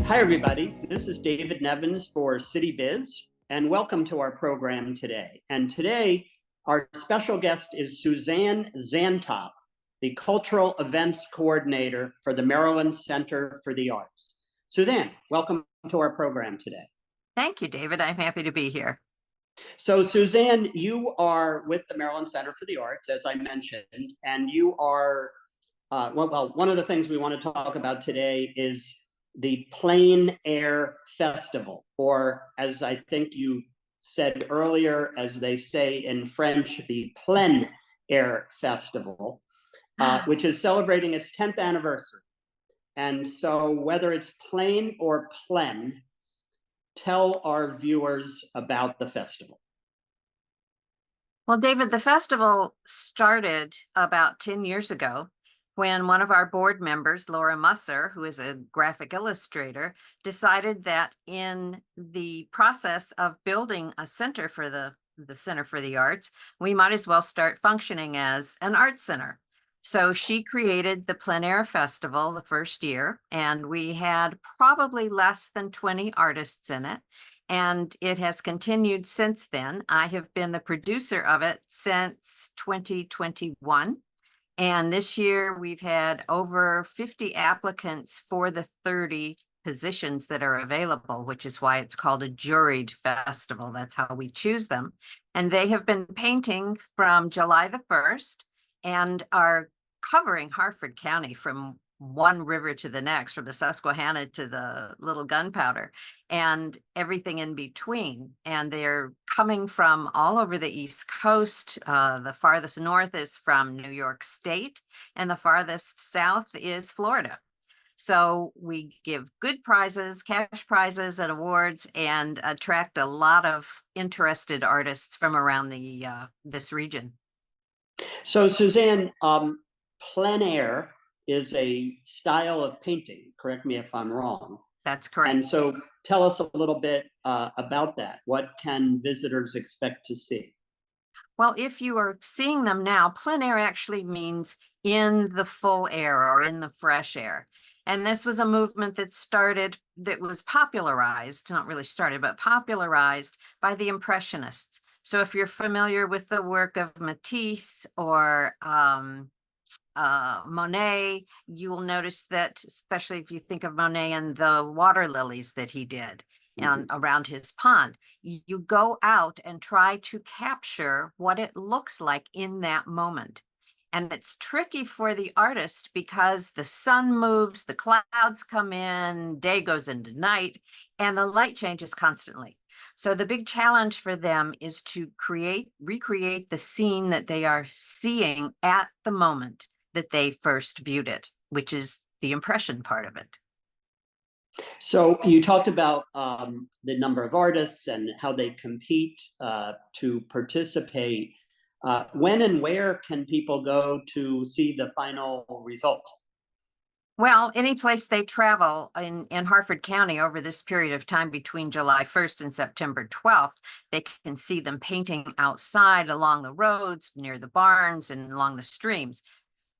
Hi, everybody. This is David Nevins for City Biz, and welcome to our program today. And today, our special guest is Suzanne Zantop, the Cultural Events Coordinator for the Maryland Center for the Arts. Suzanne, welcome to our program today. Thank you, David. I'm happy to be here. So, Suzanne, you are with the Maryland Center for the Arts, as I mentioned, and you are, one of the things we want to talk about today is the Plein Air Festival, or as I think you said earlier, as they say in French, the Plein Air Festival, which is celebrating its 10th anniversary. And so whether it's plain or plein, tell our viewers about the festival. Well, David, the festival started about 10 years ago when one of our board members, Laura Musser, who is a graphic illustrator, decided that in the process of building a center for the Center for the Arts, we might as well start functioning as an art center. So she created the Plein Air Festival the first year, and we had probably less than 20 artists in it. And it has continued since then. I have been the producer of it since 2021. And this year we've had over 50 applicants for the 30 positions that are available, which is why it's called a juried festival. That's how we choose them. And they have been painting from July the 1st and are covering Harford County from one river to the next, from the Susquehanna to the Little Gunpowder and everything in between. And they're coming from all over the East Coast. The farthest north is from New York State, and the farthest south is Florida. So we give good prizes, cash prizes and awards, and attract a lot of interested artists from around the this region. So Suzanne, plein air is a style of painting. Correct me if I'm wrong. That's correct. And so tell us a little bit about that. What can visitors expect to see? Well, if you are seeing them now, plein air actually means in the full air or in the fresh air. And this was a movement that was popularized, not really started, but popularized by the Impressionists. So if you're familiar with the work of Matisse or Monet, you will notice that, especially if you think of Monet and the water lilies that he did and around his pond, you go out and try to capture what it looks like in that moment. And it's tricky for the artist because the sun moves, the clouds come in, day goes into night, and the light changes constantly. So the big challenge for them is to recreate the scene that they are seeing at the moment that they first viewed it, which is the impression part of it. So you talked about the number of artists and how they compete to participate. When and where can people go to see the final result? Well, any place they travel in Harford County over this period of time between July 1st and September 12th, they can see them painting outside along the roads, near the barns, and along the streams.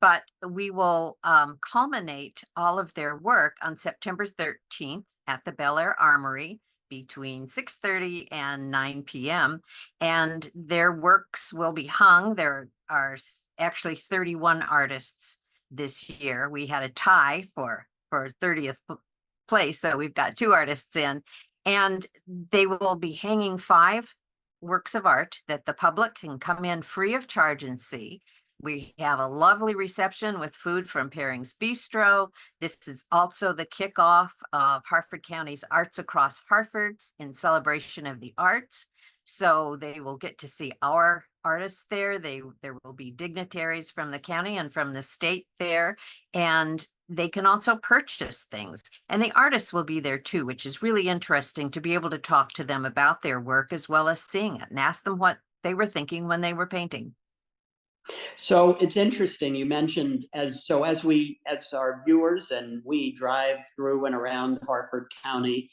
But we will culminate all of their work on September 13th at the Bel Air Armory between 6:30 and 9 p.m. And their works will be hung. There are actually 31 artists this year. We had a tie for 30th place, so we've got 2 artists in. And they will be hanging 5 works of art that the public can come in free of charge and see. We have a lovely reception with food from Pairings Bistro. This is also the kickoff of Harford County's Arts Across Harford in celebration of the arts. So they will get to see our artists there. There will be dignitaries from the county and from the state there, and they can also purchase things. And the artists will be there too, which is really interesting to be able to talk to them about their work as well as seeing it and ask them what they were thinking when they were painting. So it's interesting. You mentioned as our viewers and we drive through and around Harford County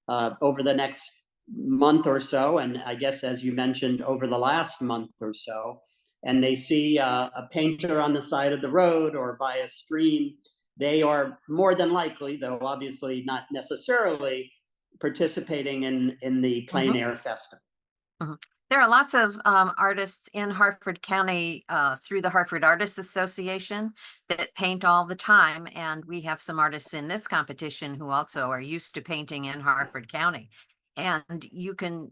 over the next month or so, and I guess as you mentioned over the last month or so, and they see a painter on the side of the road or by a stream, they are more than likely, though obviously not necessarily, participating in the plein air festival. There are lots of artists in Harford County through the Harford Artists Association that paint all the time. And we have some artists in this competition who also are used to painting in Harford County. And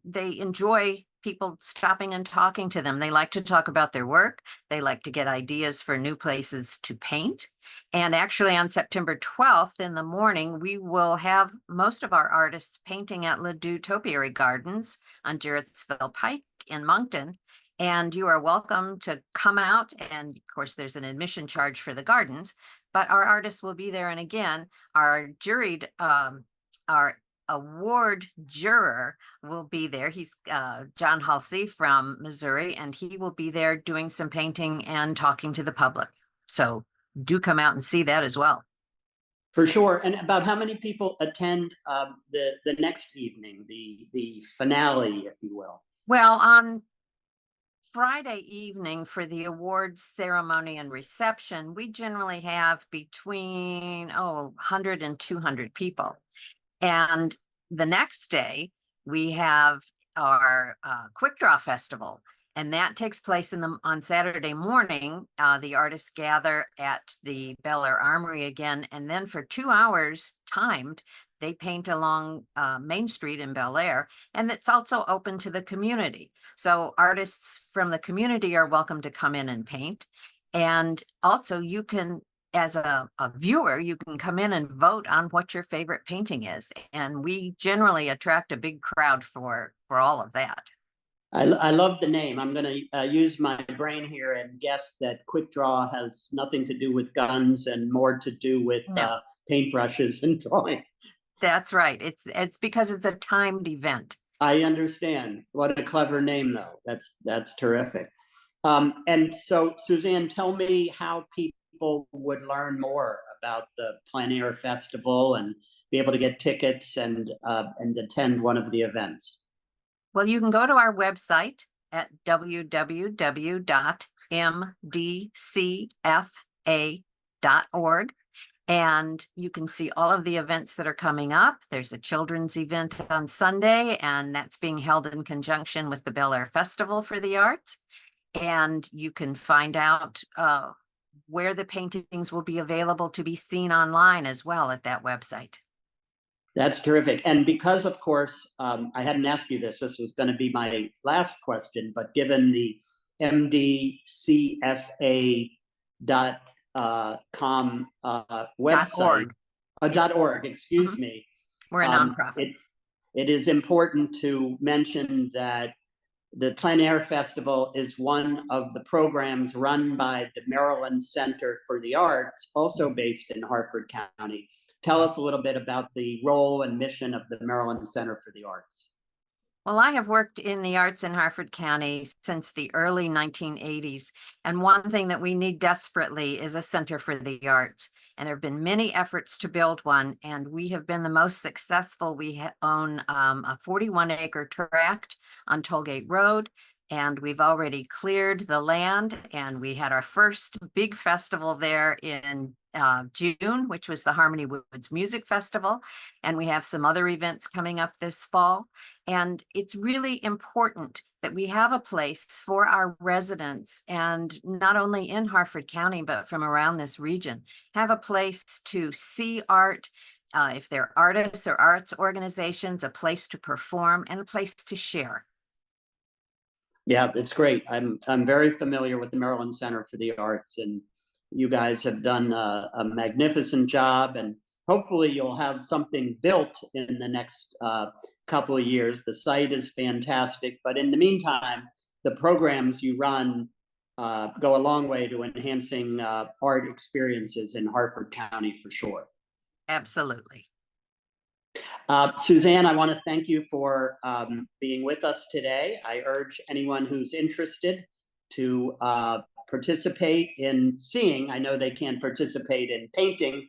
they enjoy people stopping and talking to them. They like to talk about their work. They like to get ideas for new places to paint. And actually on September 12th in the morning, we will have most of our artists painting at Ladue Topiary Gardens on Jarrettsville Pike in Moncton. And you are welcome to come out. And of course, there's an admission charge for the gardens, but our artists will be there. And again, our our award juror will be there. He's John Halsey from Missouri, and he will be there doing some painting and talking to the public. So do come out and see that as well. For sure. And about how many people attend the next evening, the finale, if you will? Well, on Friday evening for the awards ceremony and reception, we generally have between 100 and 200 people. And the next day, we have our Quick Draw Festival, and that takes place on Saturday morning. The artists gather at the Bel Air Armory again, and then for 2 hours timed, they paint along Main Street in Bel Air, and it's also open to the community. So artists from the community are welcome to come in and paint. And also you can, as a viewer, you can come in and vote on what your favorite painting is. And we generally attract a big crowd for all of that. I love the name. I'm going to use my brain here and guess that Quick Draw has nothing to do with guns and more to do with paintbrushes and drawing. That's right. It's because it's a timed event. I understand. What a clever name, though. That's terrific. And so, Suzanne, tell me how people would learn more about the plein air festival and be able to get tickets and attend one of the events. Well, you can go to our website at www.mdcfa.org. And you can see all of the events that are coming up. There's a children's event on Sunday, and that's being held in conjunction with the Bel Air Festival for the Arts. And you can find out where the paintings will be available to be seen online as well at that website. That's terrific. And because, of course, I hadn't asked you this was going to be my last question, but given the mdcfa.com website, .org, excuse me. We're a nonprofit. It is important to mention that the Plein Air Festival is one of the programs run by the Maryland Center for the Arts, also based in Harford County. Tell us a little bit about the role and mission of the Maryland Center for the Arts. Well, I have worked in the arts in Harford County since the early 1980s. And one thing that we need desperately is a Center for the Arts. And there have been many efforts to build one, and we have been the most successful. We own a 41-acre tract on Tollgate Road, and we've already cleared the land, and we had our first big festival there in June, which was the Harmony Woods Music Festival. And we have some other events coming up this fall. And it's really important that we have a place for our residents, and not only in Harford County, but from around this region, have a place to see art. If they're artists or arts organizations, a place to perform and a place to share. Yeah, it's great. I'm very familiar with the Maryland Center for the Arts, and you guys have done a magnificent job, and hopefully you'll have something built in the next couple of years. The site is fantastic, but in the meantime, the programs you run go a long way to enhancing art experiences in Harford County for sure. Absolutely. Suzanne, I want to thank you for being with us today. I urge anyone who's interested to participate in seeing. I know they can't participate in painting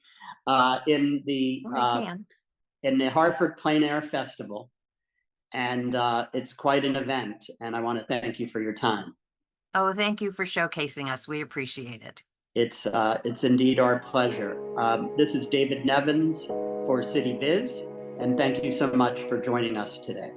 in the Harford Plein Air Festival, and it's quite an event. And I want to thank you for your time. Oh, thank you for showcasing us. We appreciate it. It's indeed our pleasure. This is David Nevins for City Biz, and thank you so much for joining us today.